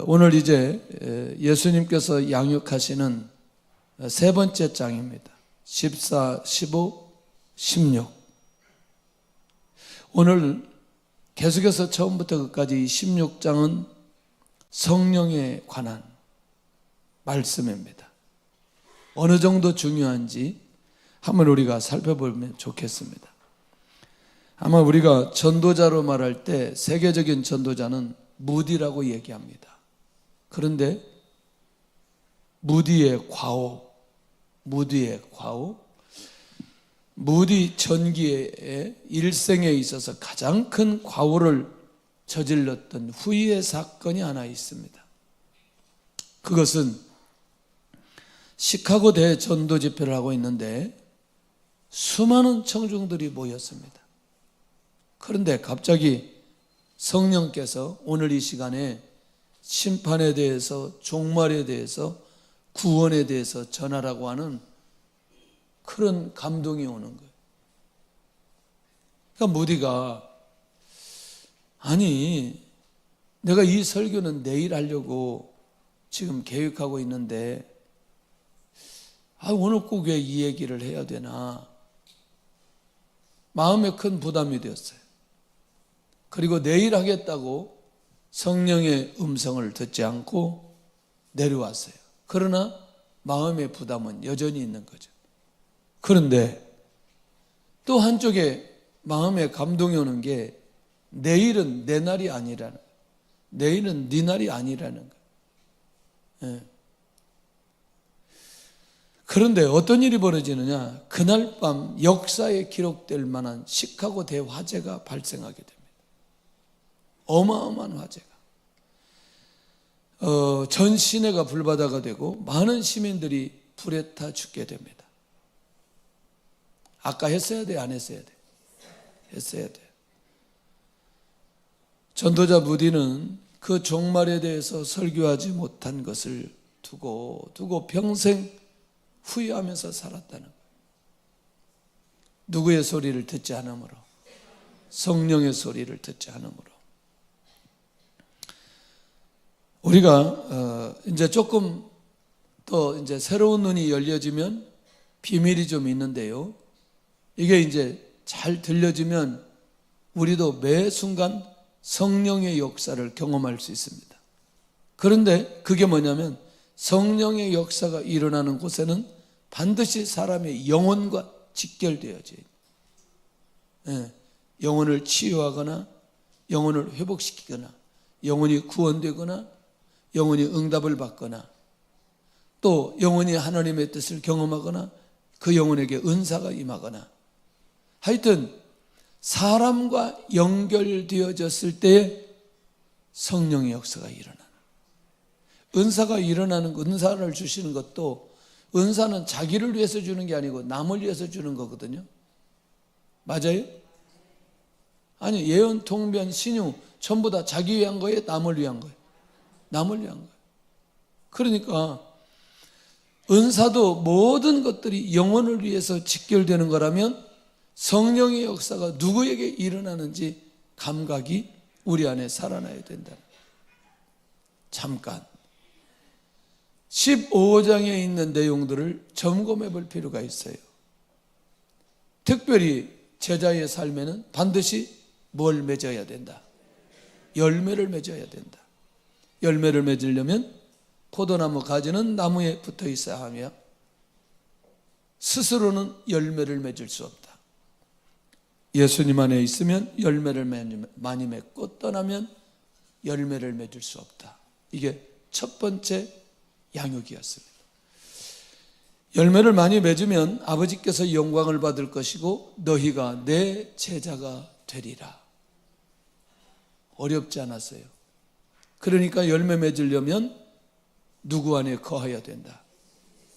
오늘 이제 예수님께서 양육하시는 세 번째 장입니다. 14, 15, 16. 오늘 계속해서 처음부터 끝까지 16장은 성령에 관한 말씀입니다. 어느 정도 중요한지 한번 우리가 살펴보면 좋겠습니다. 아마 우리가 전도자로 말할 때 세계적인 전도자는 무디라고 얘기합니다. 그런데 무디의 과오, 무디 전기의 일생에 있어서 가장 큰 과오를 저질렀던 후유의 사건이 하나 있습니다. 그것은 시카고 대전도 집회를 하고 있는데 수많은 청중들이 모였습니다. 그런데 갑자기 성령께서 오늘 이 시간에 심판에 대해서, 종말에 대해서, 구원에 대해서 전하라고 하는 그런 감동이 오는 거예요. 그러니까 무디가 아니 내가 이 설교는 내일 하려고 지금 계획하고 있는데 오늘 꼭 왜 이 얘기를 해야 되나 마음에 큰 부담이 되었어요. 그리고 내일 하겠다고 성령의 음성을 듣지 않고 내려왔어요. 그러나 마음의 부담은 여전히 있는 거죠. 그런데 또 한쪽에 마음에 감동이 오는 게 내일은 내 날이 아니라는 거예요. 내일은 네 날이 아니라는 거예요. 예. 그런데 어떤 일이 벌어지느냐? 그날 밤 역사에 기록될 만한 시카고 대화재가 발생하게 됩니다. 어마어마한 화재가. 전 시내가 불바다가 되고 많은 시민들이 불에 타 죽게 됩니다. 아까 했어야 돼, 안 했어야 돼? 했어야 돼. 전도자 무디는 그 종말에 대해서 설교하지 못한 것을 두고 평생 후회하면서 살았다는 거예요. 누구의 소리를 듣지 않으므로, 성령의 소리를 듣지 않으므로. 우리가 이제 조금 더 이제 새로운 눈이 열려지면 비밀이 좀 있는데요. 이게 이제 잘 들려지면 우리도 매 순간 성령의 역사를 경험할 수 있습니다. 그런데 그게 뭐냐면 성령의 역사가 일어나는 곳에는 반드시 사람의 영혼과 직결되어져요. 영혼을 치유하거나 영혼을 회복시키거나 영혼이 구원되거나 영혼이 응답을 받거나 또 영혼이 하나님의 뜻을 경험하거나 그 영혼에게 은사가 임하거나 하여튼 사람과 연결되어졌을 때에 성령의 역사가 일어나는, 은사가 일어나는 것, 은사를 주시는 것도 은사는 자기를 위해서 주는 게 아니고 남을 위해서 주는 거거든요. 맞아요? 아니 예언, 통변, 신유 전부 다 자기 위한 거예요? 남을 위한 거예요? 남을 위한 거예요. 그러니까 은사도 모든 것들이 영혼을 위해서 직결되는 거라면 성령의 역사가 누구에게 일어나는지 감각이 우리 안에 살아나야 된다. 잠깐 15장에 있는 내용들을 점검해 볼 필요가 있어요. 특별히 제자의 삶에는 반드시 뭘 맺어야 된다? 열매를 맺어야 된다. 열매를 맺으려면 포도나무 가지는 나무에 붙어 있어야 하며 스스로는 열매를 맺을 수 없다. 예수님 안에 있으면 열매를 많이 맺고 떠나면 열매를 맺을 수 없다. 이게 첫 번째 양육이었습니다. 열매를 많이 맺으면 아버지께서 영광을 받을 것이고 너희가 내 제자가 되리라. 어렵지 않았어요. 그러니까 열매 맺으려면 누구 안에 거하여야 된다?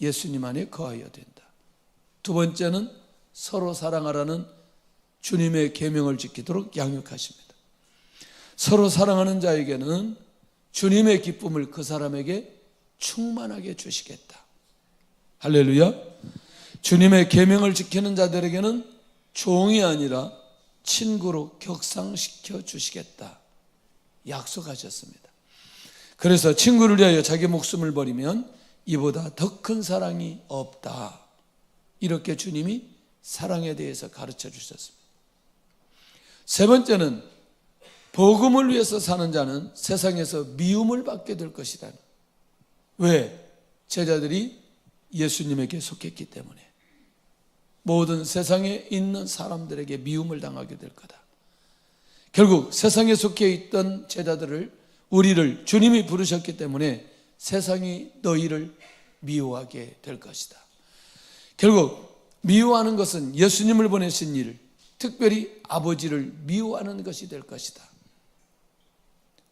예수님 안에 거하여야 된다. 두 번째는 서로 사랑하라는 주님의 계명을 지키도록 양육하십니다. 서로 사랑하는 자에게는 주님의 기쁨을 그 사람에게 충만하게 주시겠다. 할렐루야. 주님의 계명을 지키는 자들에게는 종이 아니라 친구로 격상시켜 주시겠다. 약속하셨습니다. 그래서 친구를 위하여 자기 목숨을 버리면 이보다 더 큰 사랑이 없다. 이렇게 주님이 사랑에 대해서 가르쳐 주셨습니다. 세 번째는 복음을 위해서 사는 자는 세상에서 미움을 받게 될 것이다. 왜? 제자들이 예수님에게 속했기 때문에. 모든 세상에 있는 사람들에게 미움을 당하게 될 거다. 결국 세상에 속해 있던 제자들을, 우리를 주님이 부르셨기 때문에 세상이 너희를 미워하게 될 것이다. 결국 미워하는 것은 예수님을 보내신 일, 특별히 아버지를 미워하는 것이 될 것이다.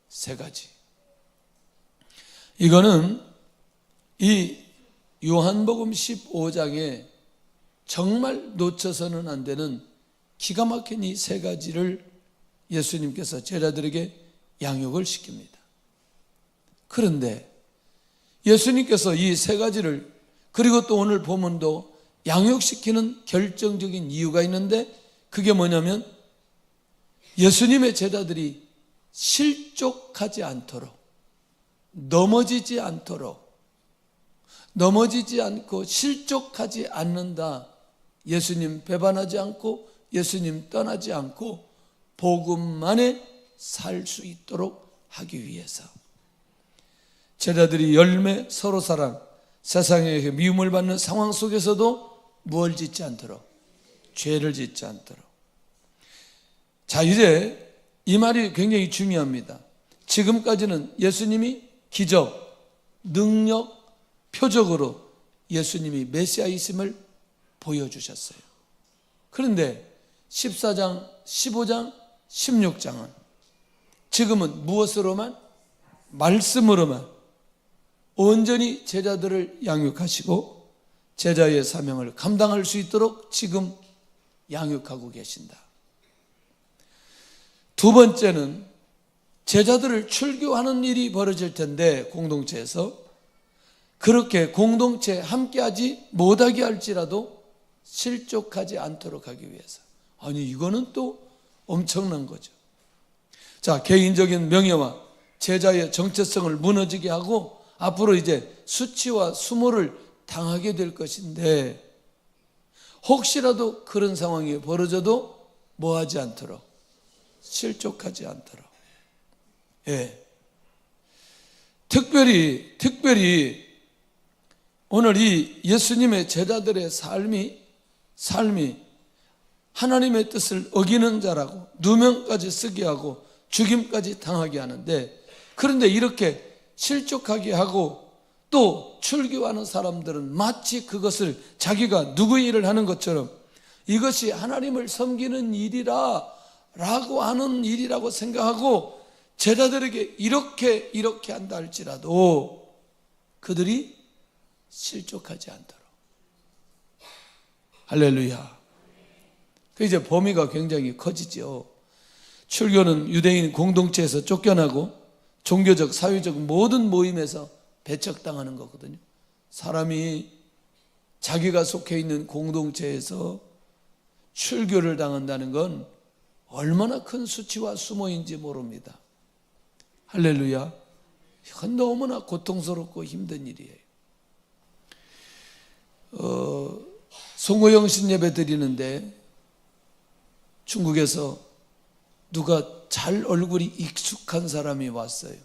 세 가지. 이거는 이 요한복음 15장에 정말 놓쳐서는 안 되는 기가 막힌 이 세 가지를 예수님께서 제자들에게 양육을 시킵니다. 그런데 예수님께서 이 세 가지를, 그리고 또 오늘 본문도 양육시키는 결정적인 이유가 있는데, 그게 뭐냐면 예수님의 제자들이 실족하지 않도록, 넘어지지 않고 실족하지 않는다. 예수님 배반하지 않고 예수님 떠나지 않고 복음만에 살 수 있도록 하기 위해서 제자들이 열매, 서로 사랑, 세상에 미움을 받는 상황 속에서도 무엇을 짓지 않도록, 죄를 짓지 않도록. 자, 이제 이 말이 굉장히 중요합니다. 지금까지는 예수님이 기적, 능력, 표적으로 예수님이 메시아이심을 보여주셨어요. 그런데 14장, 15장, 16장은 지금은 무엇으로만? 말씀으로만 온전히 제자들을 양육하시고 제자의 사명을 감당할 수 있도록 지금 양육하고 계신다. 두 번째는 제자들을 출교하는 일이 벌어질 텐데, 공동체에서 그렇게 공동체에 함께하지 못하게 할지라도 실족하지 않도록 하기 위해서. 아니, 이거는 또 엄청난 거죠. 자, 개인적인 명예와 제자의 정체성을 무너지게 하고 앞으로 이제 수치와 수모를 당하게 될 것인데, 혹시라도 그런 상황이 벌어져도 뭐하지 않도록, 실족하지 않도록. 예. 특별히 오늘 이 예수님의 제자들의 삶이 하나님의 뜻을 어기는 자라고 누명까지 쓰게 하고 죽임까지 당하게 하는데, 그런데 이렇게 실족하게 하고 또 출교하는 사람들은 마치 그것을 자기가 누구의 일을 하는 것처럼 이것이 하나님을 섬기는 일이라 라고 하는 일이라고 생각하고 제자들에게 이렇게 한다 할지라도 그들이 실족하지 않도록. 할렐루야. 그 이제 범위가 굉장히 커지죠. 출교는 유대인 공동체에서 쫓겨나고 종교적, 사회적 모든 모임에서 배척당하는 거거든요. 사람이 자기가 속해 있는 공동체에서 출교를 당한다는 건 얼마나 큰 수치와 수모인지 모릅니다. 할렐루야. 이건 너무나 고통스럽고 힘든 일이에요. 송호영신 예배 드리는데 중국에서 누가 잘 얼굴이 익숙한 사람이 왔어요.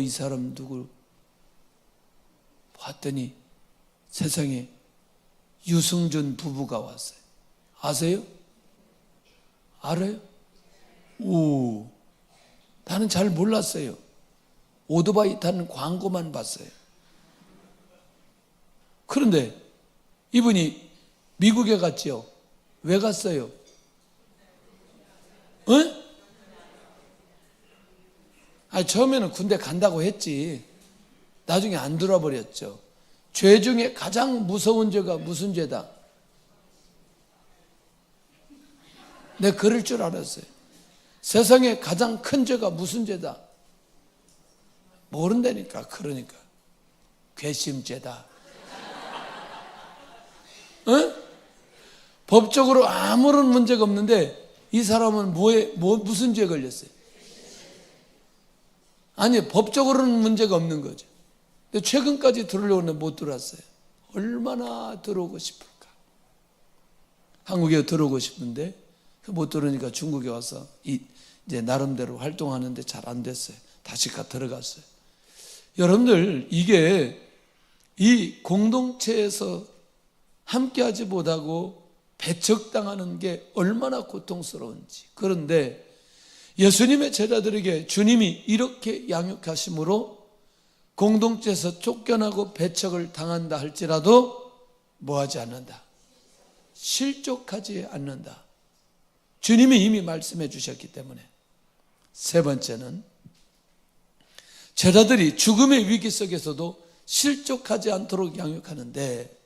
이 사람 누구? 봤더니 세상에 유승준 부부가 왔어요. 아세요? 알아요? 나는 잘 몰랐어요. 오토바이 타는 광고만 봤어요. 그런데 이분이 미국에 갔죠. 왜 갔어요? 처음에는 군대 간다고 했지. 나중에 안 돌아버렸죠. 죄 중에 가장 무서운 죄가 무슨 죄다? 내가 그럴 줄 알았어요. 세상에 가장 큰 죄가 무슨 죄다? 모른다니까. 그러니까 괘씸죄다. 법적으로 아무런 문제가 없는데 이 사람은 무슨 죄에 걸렸어요? 아니, 법적으로는 문제가 없는 거죠. 근데 최근까지 들어오려고 못 들어왔어요. 얼마나 들어오고 싶을까? 한국에 들어오고 싶은데 못 들어오니까 중국에 와서 이제 나름대로 활동하는데 잘 안 됐어요. 다시 들어갔어요. 여러분들, 이게 이 공동체에서 함께하지 못하고 배척당하는 게 얼마나 고통스러운지. 그런데 예수님의 제자들에게 주님이 이렇게 양육하심으로 공동체에서 쫓겨나고 배척을 당한다 할지라도 뭐하지 않는다? 실족하지 않는다. 주님이 이미 말씀해 주셨기 때문에. 세 번째는 제자들이 죽음의 위기 속에서도 실족하지 않도록 양육하는데,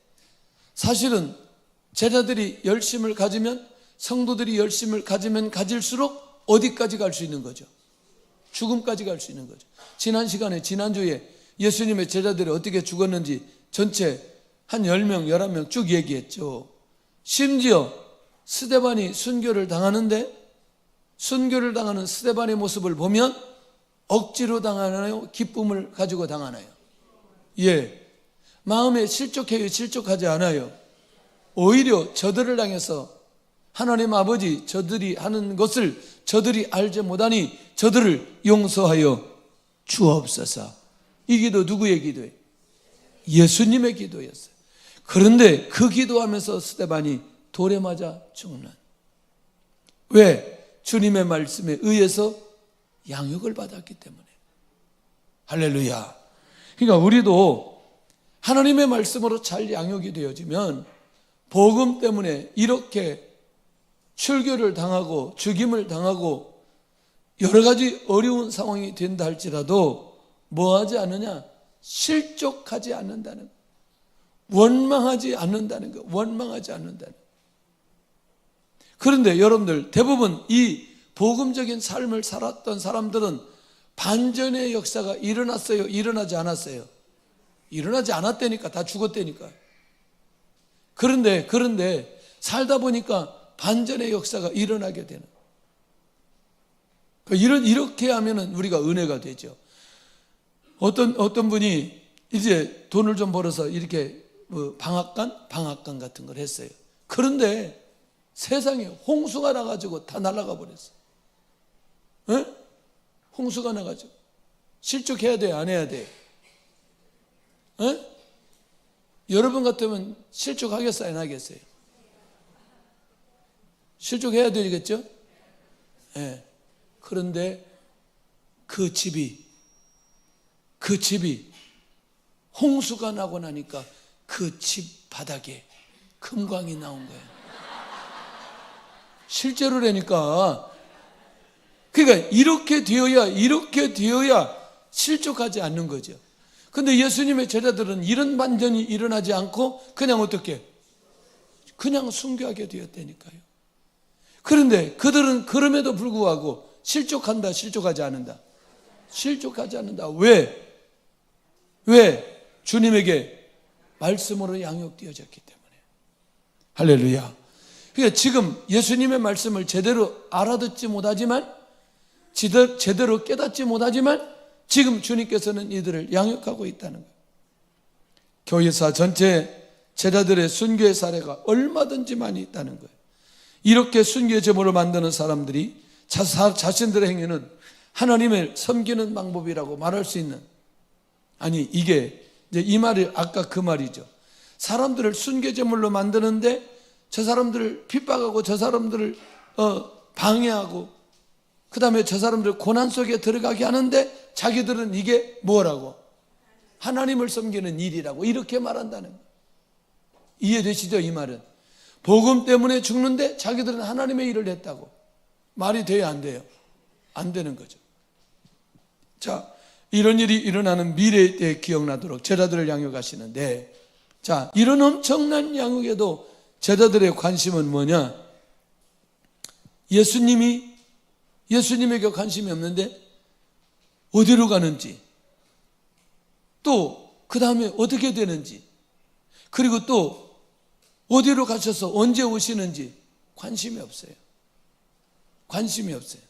사실은 제자들이 열심을 가지면, 성도들이 열심을 가지면 가질수록 어디까지 갈 수 있는 거죠? 죽음까지 갈 수 있는 거죠. 지난 시간에, 지난주에 예수님의 제자들이 어떻게 죽었는지 전체 한 10명, 11명 쭉 얘기했죠. 심지어 스데반이 순교를 당하는데, 순교를 당하는 스데반의 모습을 보면 억지로 당하나요? 기쁨을 가지고 당하나요? 예. 마음에 실족해요? 실족하지 않아요? 오히려 저들을 향해서 하나님 아버지, 저들이 하는 것을 저들이 알지 못하니 저들을 용서하여 주옵소서. 이 기도 누구의 기도예요? 예수님의 기도였어요. 그런데 그 기도하면서 스데반이 돌에 맞아 죽는. 왜? 주님의 말씀에 의해서 양육을 받았기 때문에. 할렐루야. 그러니까 우리도 하나님의 말씀으로 잘 양육이 되어지면 복음 때문에 이렇게 출교를 당하고 죽임을 당하고 여러 가지 어려운 상황이 된다 할지라도 뭐하지 않느냐? 실족하지 않는다는 거. 원망하지 않는다는 거. 원망하지 않는다는 거. 그런데 여러분들, 대부분 이 복음적인 삶을 살았던 사람들은 반전의 역사가 일어났어요? 일어나지 않았어요? 일어나지 않았다니까. 다 죽었다니까. 그런데 살다 보니까 반전의 역사가 일어나게 되는. 이렇게 하면은 우리가 은혜가 되죠. 어떤 분이 이제 돈을 좀 벌어서 이렇게 방앗간 같은 걸 했어요. 그런데 세상에 홍수가 나가지고 다 날아가 버렸어. 에? 홍수가 나가지고. 실족해야 돼, 안 해야 돼? 에? 여러분 같으면 실족하겠어요, 안 하겠어요? 실족해야 되겠죠? 예. 그런데 그 집이 홍수가 나고 나니까 그 집 바닥에 금광이 나온 거예요. 실제로라니까. 그러니까 이렇게 되어야 실족하지 않는 거죠. 근데 예수님의 제자들은 이런 반전이 일어나지 않고 그냥 어떻게? 그냥 순교하게 되었다니까요. 그런데 그들은 그럼에도 불구하고 실족한다, 실족하지 않는다? 실족하지 않는다. 왜? 주님에게 말씀으로 양육되어졌기 때문에. 할렐루야. 그러니까 지금 예수님의 말씀을 제대로 알아듣지 못하지만, 제대로 깨닫지 못하지만 지금 주님께서는 이들을 양육하고 있다는 거예요. 교회사 전체 제자들의 순교의 사례가 얼마든지 많이 있다는 거예요. 이렇게 순교의 제물을 만드는 사람들이 자신들의 행위는 하나님을 섬기는 방법이라고 말할 수 있는, 아니 이게 이제 이 말이 아까 그 말이죠. 사람들을 순교 제물로 만드는데 저 사람들을 핍박하고 저 사람들을 방해하고 그 다음에 저 사람들 고난 속에 들어가게 하는데 자기들은 이게 뭐라고? 하나님을 섬기는 일이라고 이렇게 말한다는 거예요. 이해되시죠? 이 말은 복음 때문에 죽는데 자기들은 하나님의 일을 했다고. 말이 돼요, 안 돼요? 안 되는 거죠. 자, 이런 일이 일어나는 미래에 대해 기억나도록 제자들을 양육하시는데, 자, 이런 엄청난 양육에도 제자들의 관심은 뭐냐? 예수님에게 관심이 없는데 어디로 가는지, 또 그 다음에 어떻게 되는지, 그리고 또 어디로 가셔서 언제 오시는지 관심이 없어요. 관심이 없어요.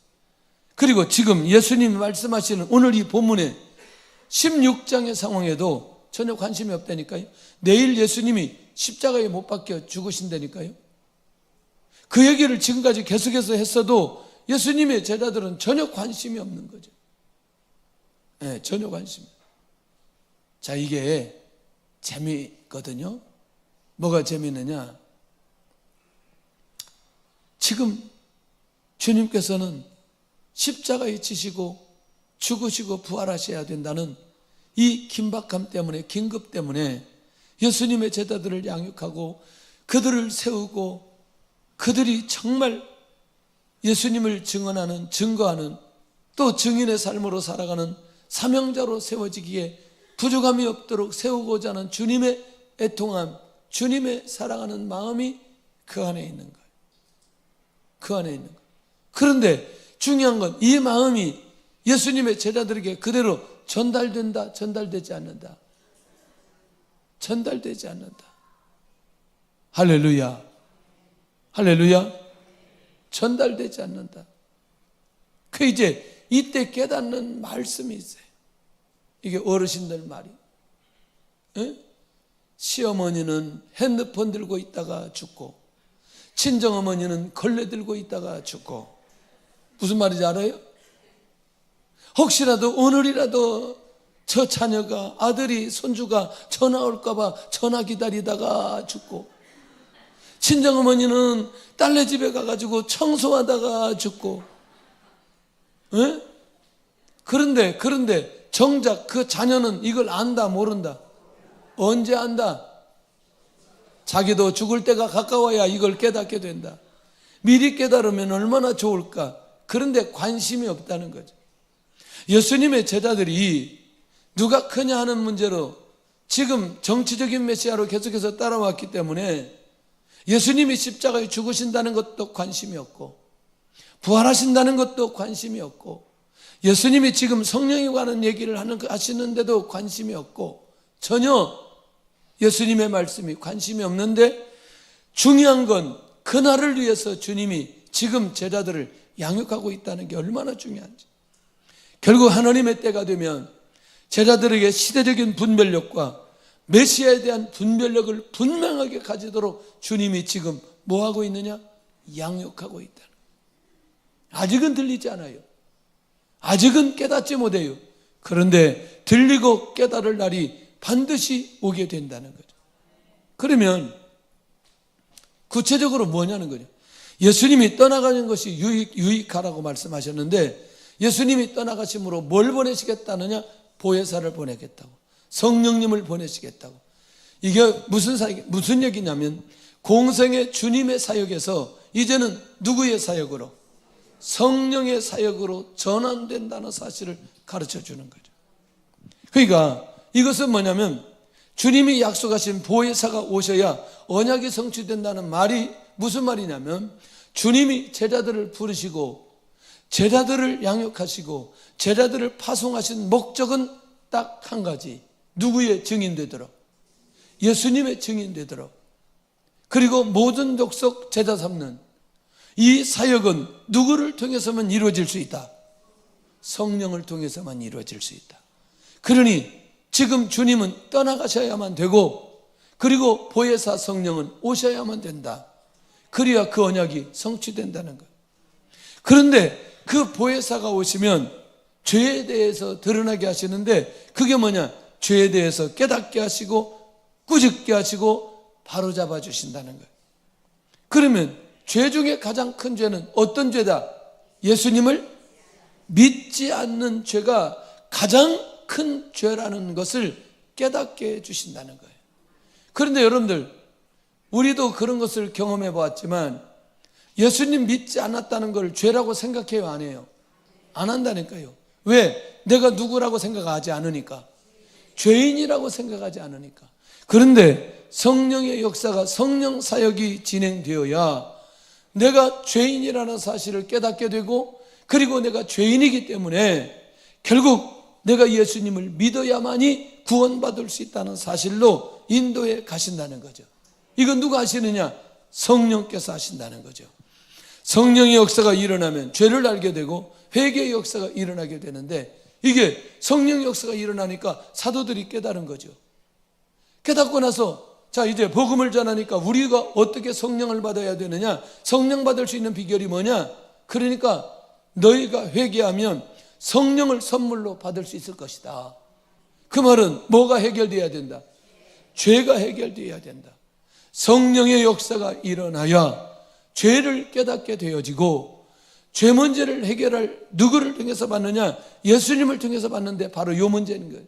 그리고 지금 예수님이 말씀하시는 오늘 이 본문의 16장의 상황에도 전혀 관심이 없다니까요. 내일 예수님이 십자가에 못 박혀 죽으신다니까요. 그 얘기를 지금까지 계속해서 했어도 예수님의 제자들은 전혀 관심이 없는 거죠. 네, 전혀 관심이. 자, 이게 재미있거든요. 뭐가 재미있느냐? 지금 주님께서는 십자가에 지시고 죽으시고 부활하셔야 된다는 이 긴박함 때문에, 긴급 때문에 예수님의 제자들을 양육하고 그들을 세우고 그들이 정말 예수님을 증언하는, 증거하는, 또 증인의 삶으로 살아가는 사명자로 세워지기에 부족함이 없도록 세우고자 하는 주님의 애통함, 주님의 사랑하는 마음이 그 안에 있는 거예요. 그 안에 있는 거예요. 그런데 중요한 건 이 마음이 예수님의 제자들에게 그대로 전달된다, 전달되지 않는다. 전달되지 않는다. 할렐루야. 할렐루야. 전달되지 않는다. 그 이제 이때 깨닫는 말씀이 있어요. 이게 어르신들 말이. 에? 시어머니는 핸드폰 들고 있다가 죽고, 친정어머니는 걸레 들고 있다가 죽고. 무슨 말인지 알아요? 혹시라도 오늘이라도 저 자녀가, 아들이, 손주가 전화 올까 봐 전화 기다리다가 죽고, 친정어머니는 딸네 집에 가가지고 청소하다가 죽고. 에? 그런데 정작 그 자녀는 이걸 안다, 모른다? 언제 안다? 자기도 죽을 때가 가까워야 이걸 깨닫게 된다. 미리 깨달으면 얼마나 좋을까? 그런데 관심이 없다는 거죠. 예수님의 제자들이 누가 크냐 하는 문제로 지금 정치적인 메시아로 계속해서 따라왔기 때문에 예수님이 십자가에 죽으신다는 것도 관심이 없고, 부활하신다는 것도 관심이 없고, 예수님이 지금 성령에 관한 얘기를 하시는데도 관심이 없고, 전혀 예수님의 말씀이 관심이 없는데, 중요한 건 그날을 위해서 주님이 지금 제자들을 양육하고 있다는 게 얼마나 중요한지. 결국 하나님의 때가 되면 제자들에게 시대적인 분별력과 메시아에 대한 분별력을 분명하게 가지도록 주님이 지금 뭐 하고 있느냐? 양육하고 있다는. 아직은 들리지 않아요. 아직은 깨닫지 못해요. 그런데 들리고 깨달을 날이 반드시 오게 된다는 거죠. 그러면 구체적으로 뭐냐는 거죠. 예수님이 떠나가는 것이 유익하라고 말씀하셨는데, 예수님이 떠나가심으로 뭘 보내시겠다느냐? 보혜사를 보내겠다고, 성령님을 보내시겠다고. 이게 무슨 얘기냐면, 공생의 주님의 사역에서 이제는 누구의 사역으로? 성령의 사역으로 전환된다는 사실을 가르쳐 주는 거죠. 그러니까 이것은 뭐냐면, 주님이 약속하신 보혜사가 오셔야 언약이 성취된다는 말이 무슨 말이냐면, 주님이 제자들을 부르시고 제자들을 양육하시고 제자들을 파송하신 목적은 딱 한 가지. 누구의 증인 되도록? 예수님의 증인 되도록. 그리고 모든 족속 제자 삼는 이 사역은 누구를 통해서만 이루어질 수 있다? 성령을 통해서만 이루어질 수 있다. 그러니 지금 주님은 떠나가셔야만 되고, 그리고 보혜사 성령은 오셔야만 된다. 그래야 그 언약이 성취된다는 것. 그런데 그 보혜사가 오시면 죄에 대해서 드러나게 하시는데, 그게 뭐냐? 죄에 대해서 깨닫게 하시고 꾸짖게 하시고 바로잡아 주신다는 거예요. 그러면 죄 중에 가장 큰 죄는 어떤 죄다? 예수님을 믿지 않는 죄가 가장 큰 죄라는 것을 깨닫게 해주신다는 거예요. 그런데 여러분들, 우리도 그런 것을 경험해 보았지만 예수님 믿지 않았다는 걸 죄라고 생각해요, 안 해요? 안 한다니까요. 왜? 내가 누구라고 생각하지 않으니까. 죄인이라고 생각하지 않으니까. 그런데 성령의 역사가, 성령 사역이 진행되어야 내가 죄인이라는 사실을 깨닫게 되고, 그리고 내가 죄인이기 때문에 결국 내가 예수님을 믿어야만이 구원받을 수 있다는 사실로 인도에 가신다는 거죠. 이건 누가 하시느냐? 성령께서 하신다는 거죠. 성령의 역사가 일어나면 죄를 알게 되고 회개의 역사가 일어나게 되는데, 이게 성령 역사가 일어나니까 사도들이 깨달은 거죠. 깨닫고 나서 자, 이제 복음을 전하니까 우리가 어떻게 성령을 받아야 되느냐, 성령 받을 수 있는 비결이 뭐냐, 그러니까 너희가 회개하면 성령을 선물로 받을 수 있을 것이다. 그 말은 뭐가 해결돼야 된다? 죄가 해결돼야 된다. 성령의 역사가 일어나야 죄를 깨닫게 되어지고, 죄 문제를 해결할 누구를 통해서 받느냐? 예수님을 통해서 받는데 바로 이 문제인 거예요.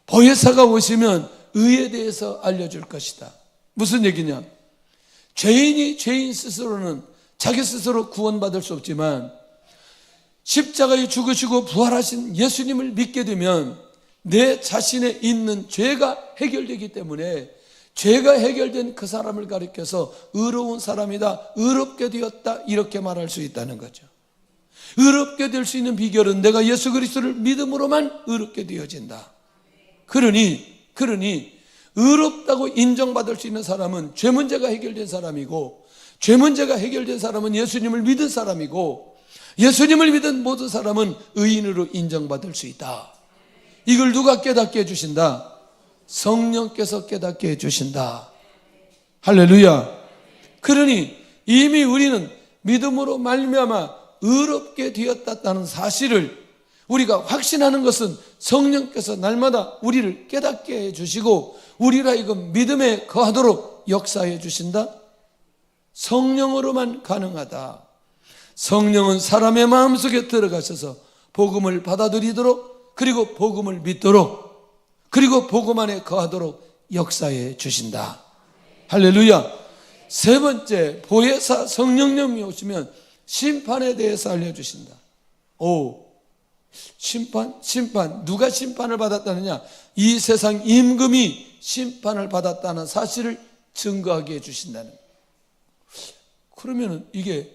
보혜사가 오시면 의에 대해서 알려줄 것이다. 무슨 얘기냐? 죄인이 죄인 스스로는 자기 스스로 구원받을 수 없지만 십자가에 죽으시고 부활하신 예수님을 믿게 되면 내 자신에 있는 죄가 해결되기 때문에, 죄가 해결된 그 사람을 가리켜서 의로운 사람이다, 의롭게 되었다, 이렇게 말할 수 있다는 거죠. 의롭게 될 수 있는 비결은 내가 예수 그리스도를 믿음으로만 의롭게 되어진다. 그러니 의롭다고 인정받을 수 있는 사람은 죄 문제가 해결된 사람이고, 죄 문제가 해결된 사람은 예수님을 믿은 사람이고, 예수님을 믿은 모든 사람은 의인으로 인정받을 수 있다. 이걸 누가 깨닫게 해주신다? 성령께서 깨닫게 해주신다. 할렐루야. 그러니 이미 우리는 믿음으로 말미암아 의롭게 되었다는 사실을 우리가 확신하는 것은 성령께서 날마다 우리를 깨닫게 해주시고 우리라 하여금 믿음에 거하도록 역사해 주신다. 성령으로만 가능하다. 성령은 사람의 마음속에 들어가셔서 복음을 받아들이도록, 그리고 복음을 믿도록, 그리고 복음 안에 거하도록 역사해 주신다. 할렐루야. 세 번째, 보혜사 성령님이 오시면 심판에 대해서 알려주신다. 심판. 누가 심판을 받았다느냐? 이 세상 임금이 심판을 받았다는 사실을 증거하게 해주신다는 거예요. 그러면 이게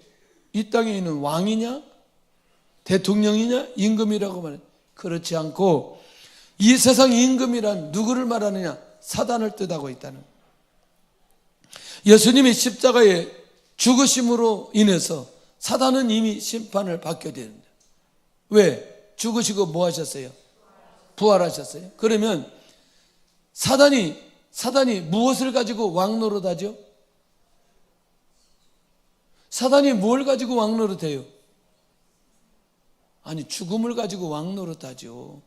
이 땅에 있는 왕이냐, 대통령이냐, 임금이라고 말해? 그렇지 않고, 이 세상 임금이란 누구를 말하느냐? 사단을 뜻하고 있다는 거예요. 예수님이 십자가에 죽으심으로 인해서 사단은 이미 심판을 받게 됩니다. 왜? 죽으시고 뭐 하셨어요? 부활하셨어요. 그러면 사단이 무엇을 가지고 왕노릇하죠? 사단이 뭘 가지고 왕노릇해요? 아니, 죽음을 가지고 왕노릇하죠.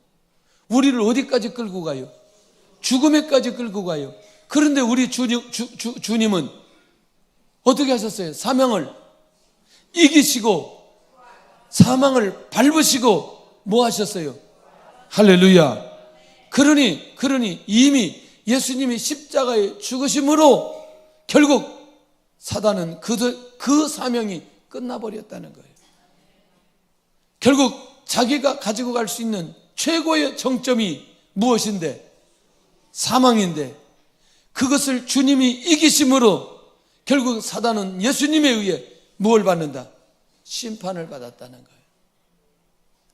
우리를 어디까지 끌고 가요? 죽음에까지 끌고 가요. 그런데 우리 주님은 어떻게 하셨어요? 사명을 이기시고 사망을 밟으시고 뭐 하셨어요? 할렐루야. 그러니 이미 예수님이 십자가에 죽으심으로 결국 사단은 그 사명이 끝나버렸다는 거예요. 결국 자기가 가지고 갈 수 있는 최고의 정점이 무엇인데? 사망인데, 그것을 주님이 이기심으로 결국 사단은 예수님에 의해 무엇을 받는다? 심판을 받았다는 거예요.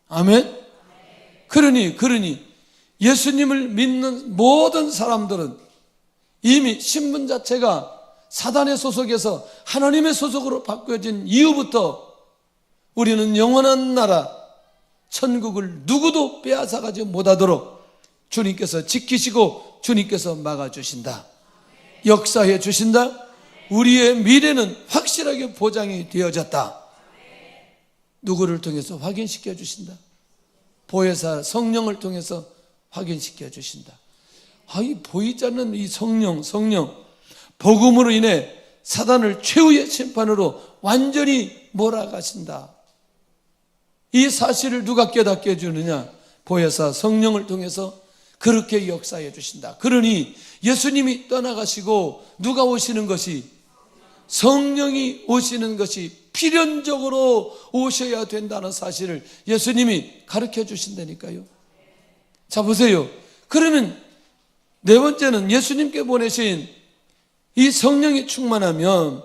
아멘? 그러니 예수님을 믿는 모든 사람들은 이미 신분 자체가 사단의 소속에서 하나님의 소속으로 바뀌어진 이후부터 우리는 영원한 나라 천국을 누구도 빼앗아가지 못하도록 주님께서 지키시고 주님께서 막아주신다. 역사해 주신다. 우리의 미래는 확실하게 보장이 되어졌다. 누구를 통해서 확인시켜 주신다? 보혜사 성령을 통해서 확인시켜 주신다. 이 보이지 않는 이 성령, 복음으로 인해 사단을 최후의 심판으로 완전히 몰아가신다. 이 사실을 누가 깨닫게 해주느냐? 보혜사 성령을 통해서 그렇게 역사해 주신다. 그러니 예수님이 떠나가시고 누가 오시는 것이, 성령이 오시는 것이 필연적으로 오셔야 된다는 사실을 예수님이 가르쳐 주신다니까요. 자, 보세요. 그러면 네 번째는 예수님께 보내신 이 성령이 충만하면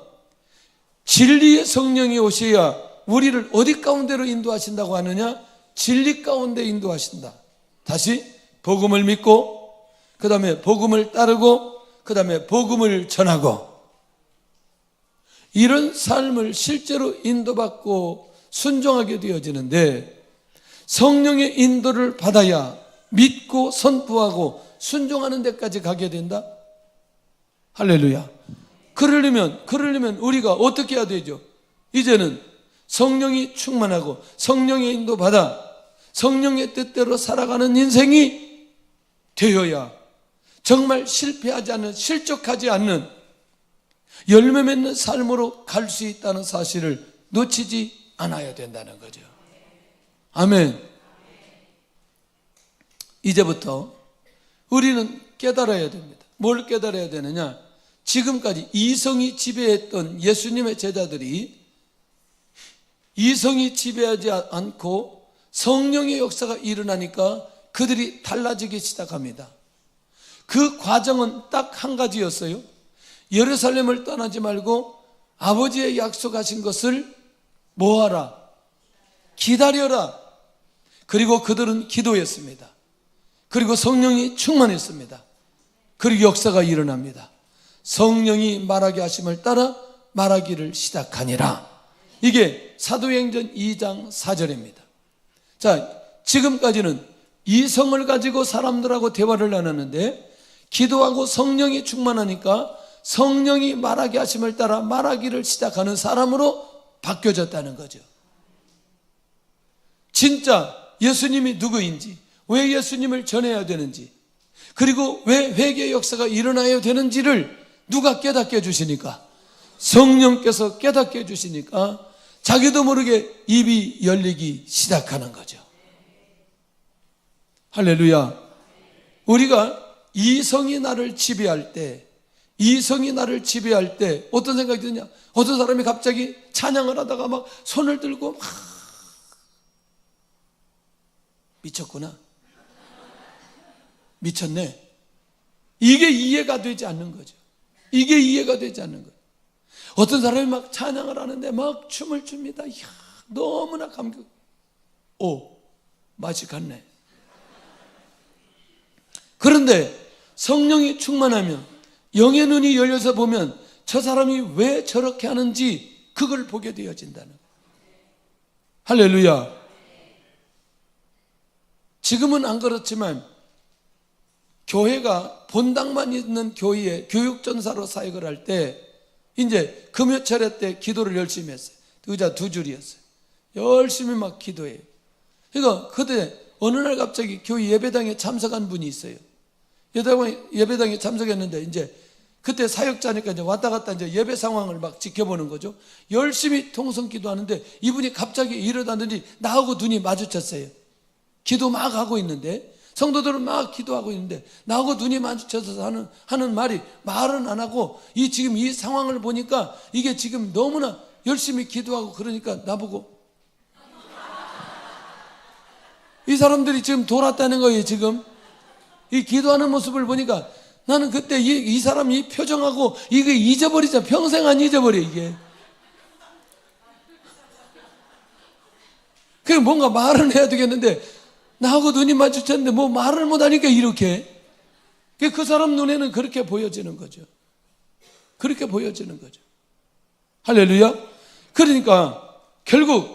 진리의 성령이 오셔야 우리를 어디 가운데로 인도하신다고 하느냐? 진리 가운데 인도하신다. 다시 복음을 믿고, 그 다음에 복음을 따르고, 그 다음에 복음을 전하고, 이런 삶을 실제로 인도받고 순종하게 되어지는데, 성령의 인도를 받아야 믿고 선포하고 순종하는 데까지 가게 된다. 할렐루야. 그러려면 우리가 어떻게 해야 되죠? 이제는 성령이 충만하고 성령의 인도 받아 성령의 뜻대로 살아가는 인생이 되어야 정말 실패하지 않는, 실족하지 않는 열매 맺는 삶으로 갈 수 있다는 사실을 놓치지 않아야 된다는 거죠. 아멘. 이제부터 우리는 깨달아야 됩니다. 뭘 깨달아야 되느냐? 지금까지 이성이 지배했던 예수님의 제자들이 이성이 지배하지 않고 성령의 역사가 일어나니까 그들이 달라지기 시작합니다. 그 과정은 딱 한 가지였어요. 예루살렘을 떠나지 말고 아버지의 약속하신 것을 뭐하라? 기다려라. 그리고 그들은 기도했습니다. 그리고 성령이 충만했습니다. 그리고 역사가 일어납니다. 성령이 말하게 하심을 따라 말하기를 시작하니라. 이게 사도행전 2장 4절입니다. 자, 지금까지는 이성을 가지고 사람들하고 대화를 나눴는데, 기도하고 성령이 충만하니까 성령이 말하게 하심을 따라 말하기를 시작하는 사람으로 바뀌어졌다는 거죠. 진짜 예수님이 누구인지, 왜 예수님을 전해야 되는지, 그리고 왜 회개의 역사가 일어나야 되는지를 누가 깨닫게 해주시니까? 성령께서 깨닫게 해주시니까 자기도 모르게 입이 열리기 시작하는 거죠. 할렐루야. 우리가 이성이 나를 지배할 때, 어떤 생각이 드냐? 어떤 사람이 갑자기 찬양을 하다가 막 손을 들고 막 미쳤구나. 미쳤네. 이게 이해가 되지 않는 거죠. 이게 이해가 되지 않는 거예요. 어떤 사람이 막 찬양을 하는데 막 춤을 춥니다. 이야, 너무나 감격. 오, 맛이 갔네. 그런데 성령이 충만하면, 영의 눈이 열려서 보면 저 사람이 왜 저렇게 하는지 그걸 보게 되어진다는 거예요. 할렐루야. 지금은 안 그렇지만 교회가 본당만 있는 교회에 교육전사로 사역을 할 때 이제 금요철회 때 기도를 열심히 했어요. 의자 2줄이었어요. 열심히 막 기도해요. 그러니까 그때 어느 날 갑자기 교회 예배당에 참석한 분이 있어요. 예배당에 참석했는데 이제 그때 사역자니까 이제 왔다 갔다 이제 예배 상황을 막 지켜보는 거죠. 열심히 통성 기도하는데 이분이 갑자기 일어나더니 나하고 눈이 마주쳤어요. 기도 막 하고 있는데, 성도들은 막 기도하고 있는데 나하고 눈이 마주쳐서 하는 말이, 말은 안 하고 지금 이 상황을 보니까 이게 지금 너무나 열심히 기도하고 그러니까 나보고 이 사람들이 지금 돌았다는 거예요. 지금 이 기도하는 모습을 보니까 나는 그때 이 사람 이 표정하고 이게 잊어버리자. 평생 안 잊어버려 이게. 그냥 뭔가 말은 해야 되겠는데 나하고 눈이 마주쳤는데 뭐 말을 못하니까 이렇게. 그 사람 눈에는 그렇게 보여지는 거죠. 그렇게 보여지는 거죠. 할렐루야. 그러니까 결국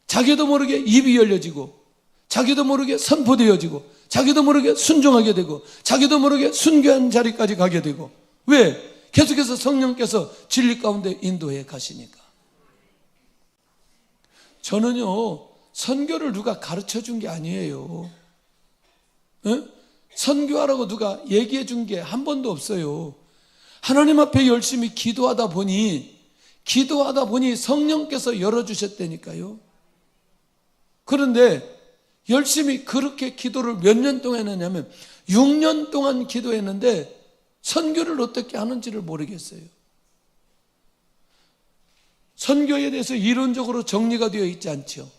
자기도 모르게 입이 열려지고, 자기도 모르게 선포되어지고, 자기도 모르게 순종하게 되고, 자기도 모르게 순교한 자리까지 가게 되고. 왜? 계속해서 성령께서 진리 가운데 인도해 가시니까. 저는요, 선교를 누가 가르쳐 준 게 아니에요. 선교하라고 누가 얘기해 준 게 한 번도 없어요. 하나님 앞에 열심히 기도하다 보니 성령께서 열어주셨다니까요. 그런데 열심히 그렇게 기도를 몇 년 동안 했냐면 6년 동안 기도했는데 선교를 어떻게 하는지를 모르겠어요. 선교에 대해서 이론적으로 정리가 되어 있지 않죠.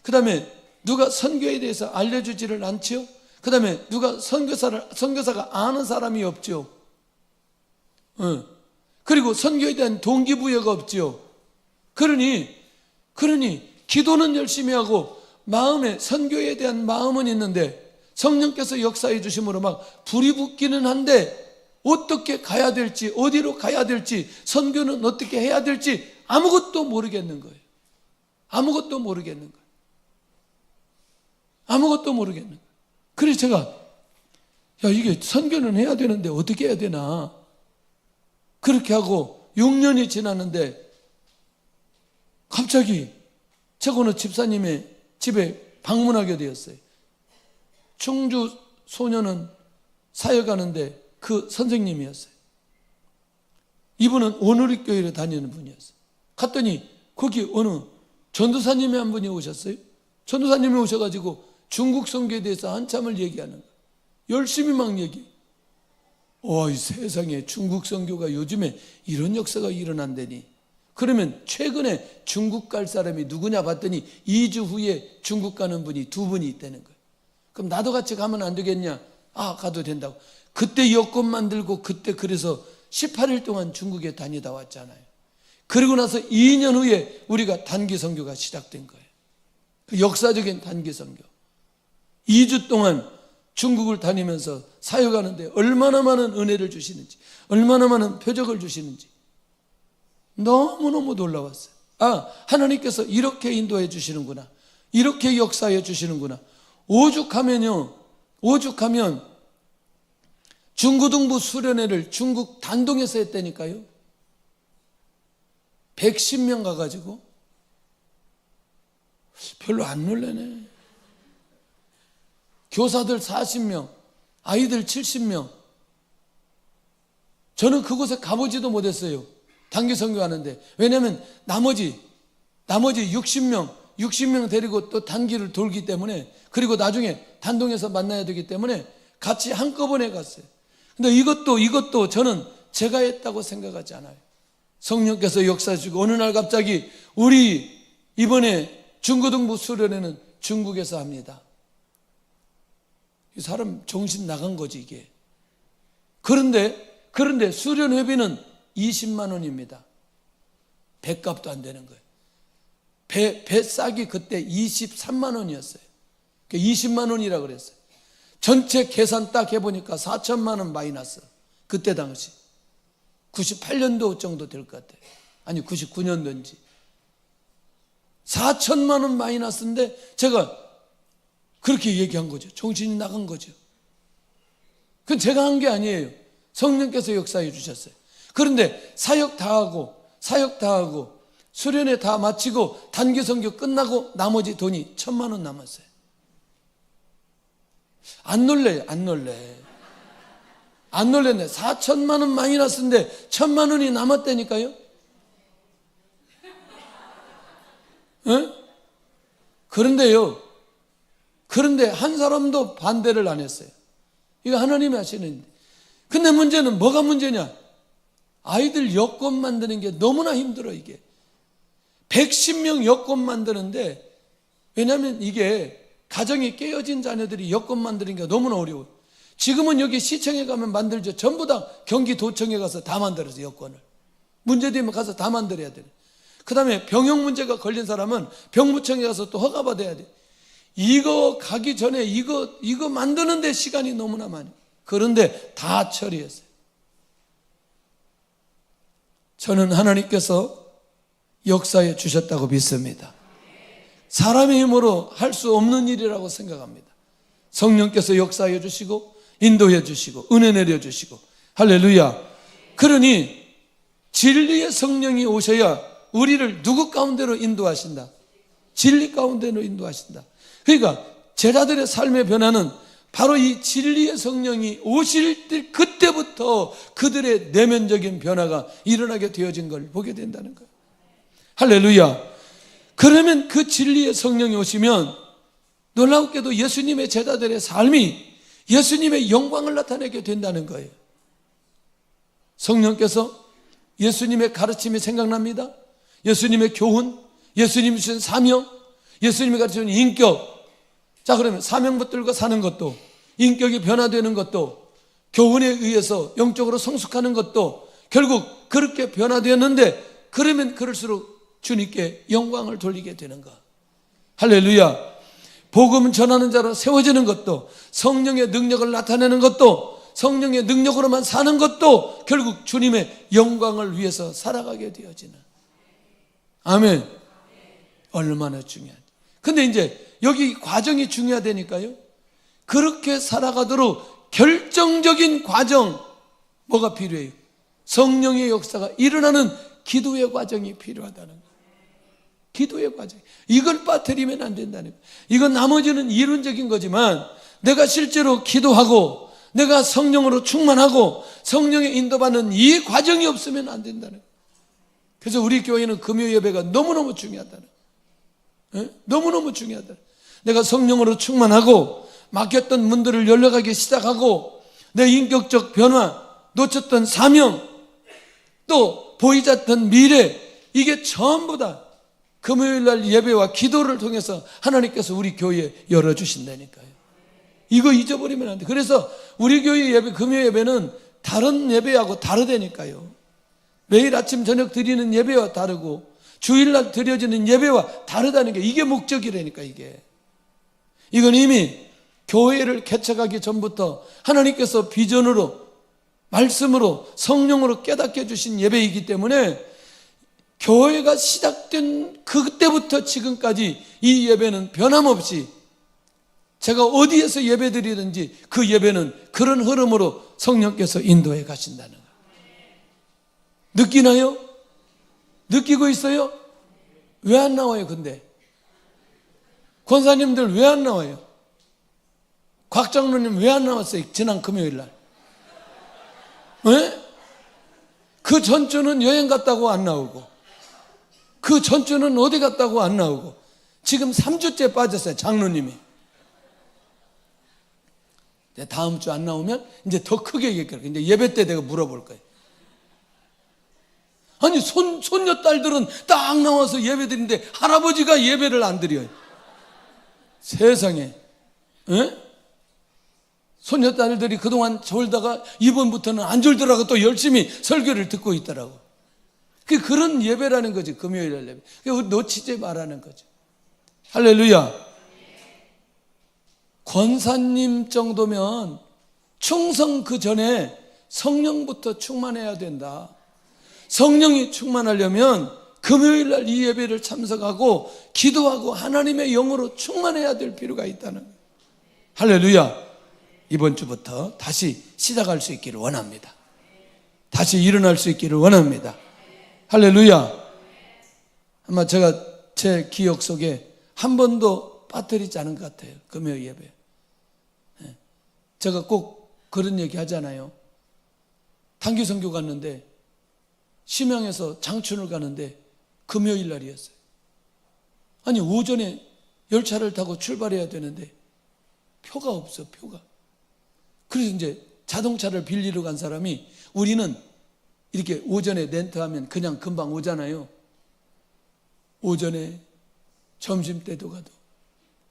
그 다음에 누가 선교에 대해서 알려주지를 않지요. 그 다음에 누가 선교사가 아는 사람이 없죠. 그리고 선교에 대한 동기부여가 없죠. 그러니 기도는 열심히 하고 마음에 선교에 대한 마음은 있는데 성령께서 역사해 주심으로 막 불이 붙기는 한데 어떻게 가야 될지, 어디로 가야 될지, 선교는 어떻게 해야 될지 아무것도 모르겠는 거예요. 아무것도 모르겠는 거예요. 아무것도 모르겠는 거예요. 그래서 제가 이게 선교는 해야 되는데 어떻게 해야 되나 그렇게 하고 6년이 지났는데 갑자기 제가 어느 집사님의 집에 방문하게 되었어요. 충주 소년은 사역하는데 그 선생님이었어요. 이분은 오누리교회를 다니는 분이었어요. 갔더니 거기 어느 전도사님이 한 분이 오셨어요. 전도사님이 오셔가지고 중국 선교에 대해서 한참을 얘기하는 거예요. 열심히 막 얘기. 이 세상에 중국 선교가 요즘에 이런 역사가 일어난다니. 그러면 최근에 중국 갈 사람이 누구냐 봤더니 2주 후에 중국 가는 분이 2분이 있다는 거예요. 그럼 나도 같이 가면 안 되겠냐? 가도 된다고. 그때 여권 만들고 그때 그래서 18일 동안 중국에 다니다 왔잖아요. 그리고 나서 2년 후에 우리가 단기 선교가 시작된 거예요. 그 역사적인 단기 선교. 2주 동안 중국을 다니면서 사역하는데 얼마나 많은 은혜를 주시는지, 얼마나 많은 표적을 주시는지 너무너무 놀라웠어요. 하나님께서 이렇게 인도해 주시는구나, 이렇게 역사해 주시는구나. 오죽하면 중고등부 수련회를 중국 단동에서 했다니까요. 110명 가가지고 별로 안 놀라네. 교사들 40명, 아이들 70명. 저는 그곳에 가보지도 못했어요. 단기 선교하는데. 왜냐하면 나머지 60명 데리고 또 단기를 돌기 때문에, 그리고 나중에 단동에서 만나야 되기 때문에 같이 한꺼번에 갔어요. 근데 이것도 저는 제가 했다고 생각하지 않아요. 성령께서 역사하시고 어느 날 갑자기 우리 이번에 중고등부 수련회는 중국에서 합니다. 이 사람 정신 나간 거지 이게. 그런데 수련회비는 20만 원입니다. 배값도 안 되는 거예요. 배 싹이 그때 23만 원이었어요. 20만 원이라 그랬어요. 전체 계산 딱 해보니까 4천만 원 마이너스. 그때 당시 98년도 정도 될 것 같아요. 아니 99년도인지 4천만 원 마이너스인데 제가 그렇게 얘기한 거죠. 정신이 나간 거죠. 그건 제가 한 게 아니에요. 성령께서 역사해 주셨어요. 그런데 사역 다 하고 수련회 다 마치고 단기 선교 끝나고 나머지 돈이 1,000만 원 남았어요. 안 놀래요. 안 놀래네. 4천만 원 마이너스인데 1,000만 원이 남았다니까요. 그런데 한 사람도 반대를 안 했어요. 이거 하나님이 하시는 일인데. 근데 문제는 뭐가 문제냐? 아이들 여권 만드는 게 너무나 힘들어. 이게 110명 여권 만드는데, 왜냐하면 이게 가정이 깨어진 자녀들이 여권 만드는 게 너무나 어려워요. 지금은 여기 시청에 가면 만들죠. 전부 다 경기도청에 가서 다 만들어서 여권을 문제되면 가서 다 만들어야 돼요. 그 다음에 병역 문제가 걸린 사람은 병무청에 가서 또 허가받아야 돼. 이거 가기 전에 이거 만드는데 시간이 너무나 많이. 그런데 다 처리했어요. 저는 하나님께서 역사해 주셨다고 믿습니다. 사람의 힘으로 할 수 없는 일이라고 생각합니다. 성령께서 역사해 주시고 인도해 주시고 은혜 내려 주시고 할렐루야. 그러니 진리의 성령이 오셔야 우리를 누구 가운데로 인도하신다? 진리 가운데로 인도하신다. 그러니까 제자들의 삶의 변화는 바로 이 진리의 성령이 오실 때 그때부터 그들의 내면적인 변화가 일어나게 되어진 걸 보게 된다는 거예요. 할렐루야. 그러면 그 진리의 성령이 오시면 놀랍게도 예수님의 제자들의 삶이 예수님의 영광을 나타내게 된다는 거예요. 성령께서 예수님의 가르침이 생각납니다. 예수님의 교훈, 예수님이 주신 사명, 예수님이 가르치는 인격. 자, 그러면 사명 붙들고 사는 것도, 인격이 변화되는 것도, 교훈에 의해서 영적으로 성숙하는 것도 결국 그렇게 변화되었는데, 그러면 그럴수록 주님께 영광을 돌리게 되는 것. 할렐루야. 복음 전하는 자로 세워지는 것도, 성령의 능력을 나타내는 것도, 성령의 능력으로만 사는 것도 결국 주님의 영광을 위해서 살아가게 되어지는. 아멘. 얼마나 중요하지. 근데 이제 여기 과정이 중요하다니까요. 그렇게 살아가도록 결정적인 과정, 뭐가 필요해요? 성령의 역사가 일어나는 기도의 과정이 필요하다는 거예요. 기도의 과정. 이걸 빠뜨리면 안 된다는 거예요. 이건 나머지는 이론적인 거지만 내가 실제로 기도하고 내가 성령으로 충만하고 성령의 인도받는 이 과정이 없으면 안 된다는 거예요. 그래서 우리 교회는 금요 예배가 너무너무 중요하다는 거예요. 너무너무 중요하다. 내가 성령으로 충만하고 막혔던 문들을 열려가기 시작하고 내 인격적 변화, 놓쳤던 사명, 또 보이지 않던 미래, 이게 전부 다 금요일날 예배와 기도를 통해서 하나님께서 우리 교회에 열어주신다니까요. 이거 잊어버리면 안 돼. 그래서 우리 교회 예배, 금요 예배는 다른 예배하고 다르다니까요. 매일 아침 저녁 드리는 예배와 다르고 주일날 드려지는 예배와 다르다는 게 이게 목적이라니까. 이건 이미 교회를 개척하기 전부터 하나님께서 비전으로, 말씀으로, 성령으로 깨닫게 해주신 예배이기 때문에 교회가 시작된 그때부터 지금까지 이 예배는 변함없이 제가 어디에서 예배 드리든지 그 예배는 그런 흐름으로 성령께서 인도해 가신다는 거예요. 느끼나요? 느끼고 있어요? 왜 안 나와요 근데? 권사님들 왜 안 나와요? 곽 장로님 왜 안 나왔어요? 지난 금요일 날. 왜? 그 전주는 여행 갔다고 안 나오고 그 전주는 어디 갔다고 안 나오고 지금 3주째 빠졌어요 장로님이. 다음 주 안 나오면 이제 더 크게 얘기할 거예요. 이제 예배 때 내가 물어볼 거예요. 아니 손녀딸들은 딱 나와서 예배 드리는데 할아버지가 예배를 안 드려요. 세상에. 에? 손녀딸들이 그동안 졸다가 이번부터는 안 졸더라고 또 열심히 설교를 듣고 있더라고. 그런 예배라는 거지. 금요일 예배. 그거 놓치지 말라는 거죠. 할렐루야. 권사님 정도면 충성 그 전에 성령부터 충만해야 된다. 성령이 충만하려면 금요일 날 이 예배를 참석하고 기도하고 하나님의 영으로 충만해야 될 필요가 있다는 거예요. 할렐루야. 이번 주부터 다시 시작할 수 있기를 원합니다. 다시 일어날 수 있기를 원합니다. 할렐루야. 아마 제가 제 기억 속에 한 번도 빠뜨리지 않은 것 같아요. 금요일 예배. 제가 꼭 그런 얘기 하잖아요. 단기 선교 갔는데 심양에서 장춘을 가는데 금요일 날이었어요. 아니 오전에 열차를 타고 출발해야 되는데 표가 없어. 표가. 그래서 이제 자동차를 빌리러 간 사람이 우리는 이렇게 오전에 렌트하면 그냥 금방 오잖아요. 오전에 점심때도 가도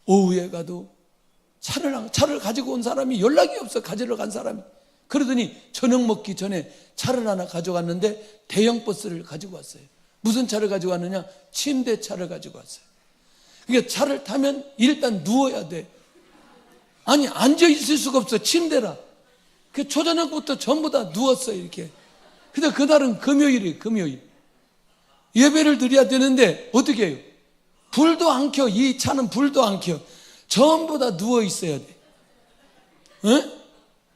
오후에 가도 차를 가지고 온 사람이 연락이 없어. 가지러 간 사람이. 그러더니 저녁 먹기 전에 차를 하나 가져갔는데 대형 버스를 가지고 왔어요. 무슨 차를 가지고 왔느냐? 침대차를 가지고 왔어요. 그러니까 차를 타면 일단 누워야 돼. 아니 앉아 있을 수가 없어. 침대라. 그 초저녁부터 전부 다 누웠어요 이렇게. 근데 그날은 금요일이에요. 금요일 예배를 드려야 되는데 어떻게 해요? 불도 안 켜. 이 차는 불도 안 켜. 전부 다 누워 있어야 돼.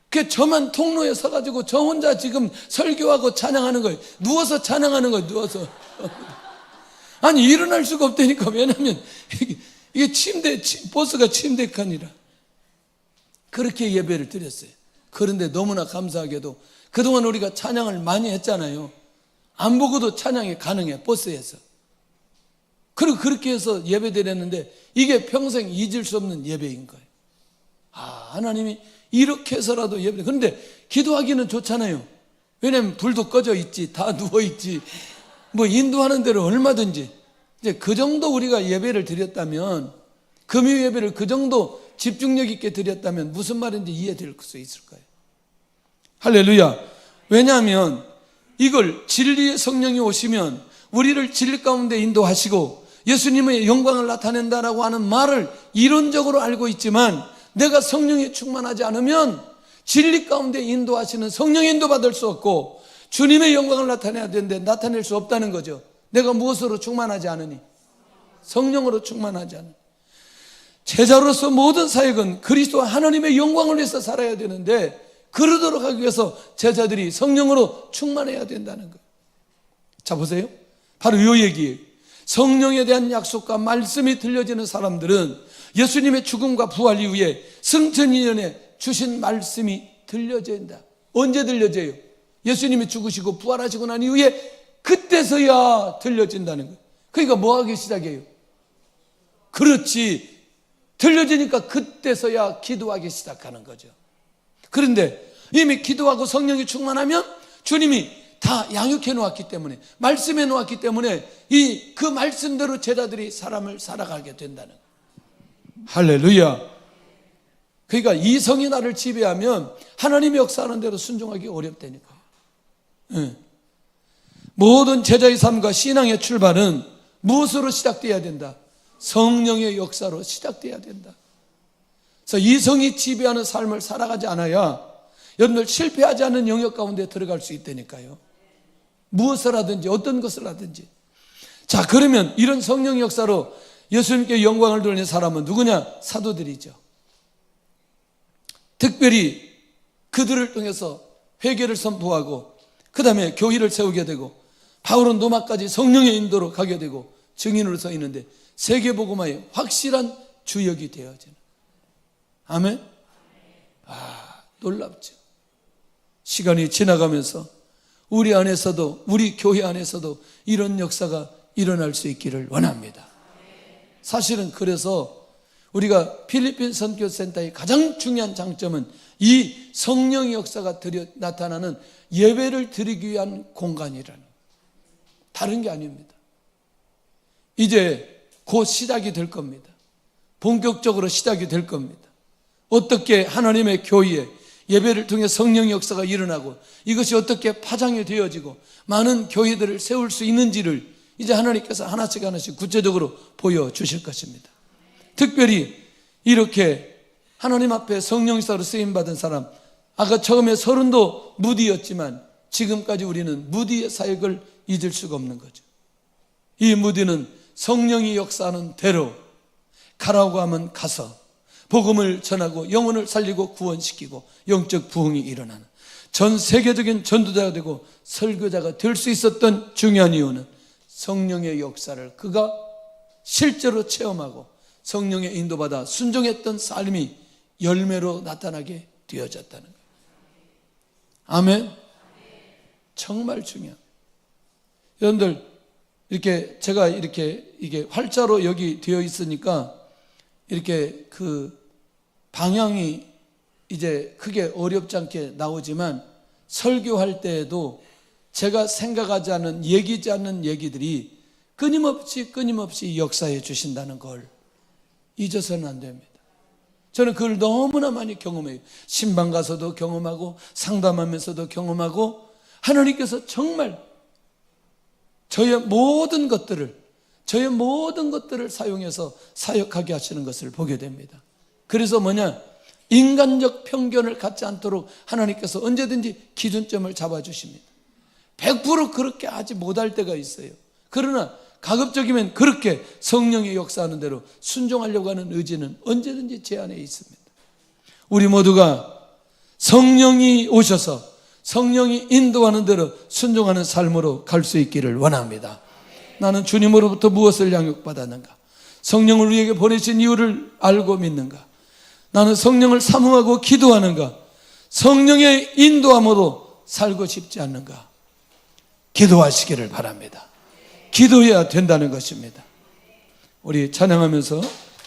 그 저만 통로에 서가지고 저 혼자 지금 설교하고 찬양하는 거예요. 누워서 찬양하는 거예요. 누워서. 아니 일어날 수가 없다니까. 왜냐면 이게 버스가 침대 칸이라. 그렇게 예배를 드렸어요. 그런데 너무나 감사하게도 그동안 우리가 찬양을 많이 했잖아요. 안 보고도 찬양이 가능해. 버스에서. 그리고 그렇게 해서 예배 드렸는데 이게 평생 잊을 수 없는 예배인 거예요. 하나님이 이렇게 해서라도 예배. 그런데 기도하기는 좋잖아요. 왜냐면 불도 꺼져 있지. 다 누워 있지. 뭐 인도하는 대로 얼마든지. 이제 그 정도 우리가 예배를 드렸다면, 금요 예배를 그 정도 집중력 있게 드렸다면 무슨 말인지 이해될 수 있을 거예요. 할렐루야. 왜냐하면 이걸 진리의 성령이 오시면 우리를 진리 가운데 인도하시고 예수님의 영광을 나타낸다라고 하는 말을 이론적으로 알고 있지만 내가 성령에 충만하지 않으면 진리 가운데 인도하시는 성령 인도 받을 수 없고 주님의 영광을 나타내야 되는데 나타낼 수 없다는 거죠. 내가 무엇으로 충만하지 않으니. 성령으로 충만하지 않으면. 제자로서 모든 사역은 그리스도와 하나님의 영광을 위해서 살아야 되는데, 그러도록 하기 위해서 제자들이 성령으로 충만해야 된다는 거예요. 자, 보세요. 바로 이 얘기예요. 성령에 대한 약속과 말씀이 들려지는 사람들은 예수님의 죽음과 부활 이후에 승천이년에 주신 말씀이 들려진다. 언제 들려져요? 예수님이 죽으시고 부활하시고 난 이후에 그때서야 들려진다는 거예요. 그러니까 뭐 하기 시작해요? 그렇지. 들려지니까 그때서야 기도하기 시작하는 거죠. 그런데 이미 기도하고 성령이 충만하면 주님이 다 양육해 놓았기 때문에, 말씀해 놓았기 때문에 그 말씀대로 제자들이 사람을 살아가게 된다는 거예요. 할렐루야. 그러니까 이 성이 나를 지배하면 하나님의 역사하는 대로 순종하기 어렵다니까요. 네. 모든 제자의 삶과 신앙의 출발은 무엇으로 시작돼야 된다? 성령의 역사로 시작돼야 된다. 그래서 이 성이 지배하는 삶을 살아가지 않아야 여러분들 실패하지 않는 영역 가운데 들어갈 수 있다니까요. 무엇을 하든지 어떤 것을 하든지. 자, 그러면 이런 성령의 역사로 예수님께 영광을 돌리는 사람은 누구냐? 사도들이죠. 특별히 그들을 통해서 회개를 선포하고 그 다음에 교회를 세우게 되고, 바울은 로마까지 성령의 인도로 가게 되고 증인으로 서 있는데 세계복음화의 확실한 주역이 되어지는. 아멘. 놀랍죠. 시간이 지나가면서 우리 안에서도, 우리 교회 안에서도 이런 역사가 일어날 수 있기를 원합니다. 사실은 그래서 우리가 필리핀 선교센터의 가장 중요한 장점은 이 성령의 역사가 나타나는 예배를 드리기 위한 공간이라는, 다른 게 아닙니다. 이제 곧 시작이 될 겁니다. 본격적으로 시작이 될 겁니다. 어떻게 하나님의 교회에 예배를 통해 성령의 역사가 일어나고 이것이 어떻게 파장이 되어지고 많은 교회들을 세울 수 있는지를 이제 하나님께서 하나씩 하나씩 구체적으로 보여주실 것입니다. 특별히 이렇게 하나님 앞에 성령 역사로 쓰임받은 사람, 아까 처음에 서른도 무디였지만 지금까지 우리는 무디의 사역을 잊을 수가 없는 거죠. 이 무디는 성령이 역사하는 대로 가라고 하면 가서 복음을 전하고 영혼을 살리고 구원시키고 영적 부흥이 일어나는 전 세계적인 전도자가 되고 설교자가 될 수 있었던 중요한 이유는 성령의 역사를 그가 실제로 체험하고 성령의 인도받아 순종했던 삶이 열매로 나타나게 되어졌다는 거예요. 아멘. 정말 중요한. 여러분들 이렇게 제가 이게 활자로 여기 되어 있으니까 이렇게 그 방향이 이제 크게 어렵지 않게 나오지만 설교할 때에도 제가 생각하지 않은, 얘기지 않는 얘기들이 끊임없이 역사해 주신다는 걸 잊어서는 안 됩니다. 저는 그걸 너무나 많이 경험해요. 신방 가서도 경험하고 상담하면서도 경험하고, 하나님께서 정말 저의 모든 것들을 사용해서 사역하게 하시는 것을 보게 됩니다. 그래서 인간적 편견을 갖지 않도록 하나님께서 언제든지 기준점을 잡아주십니다. 100% 그렇게 하지 못할 때가 있어요. 그러나 가급적이면 그렇게 성령의 역사하는 대로 순종하려고 하는 의지는 언제든지 제 안에 있습니다. 우리 모두가 성령이 오셔서 성령이 인도하는 대로 순종하는 삶으로 갈 수 있기를 원합니다. 나는 주님으로부터 무엇을 양육받았는가? 성령을 우리에게 보내신 이유를 알고 믿는가? 나는 성령을 사모하고 기도하는가? 성령의 인도함으로 살고 싶지 않는가? 기도하시기를 바랍니다. 기도해야 된다는 것입니다. 우리 찬양하면서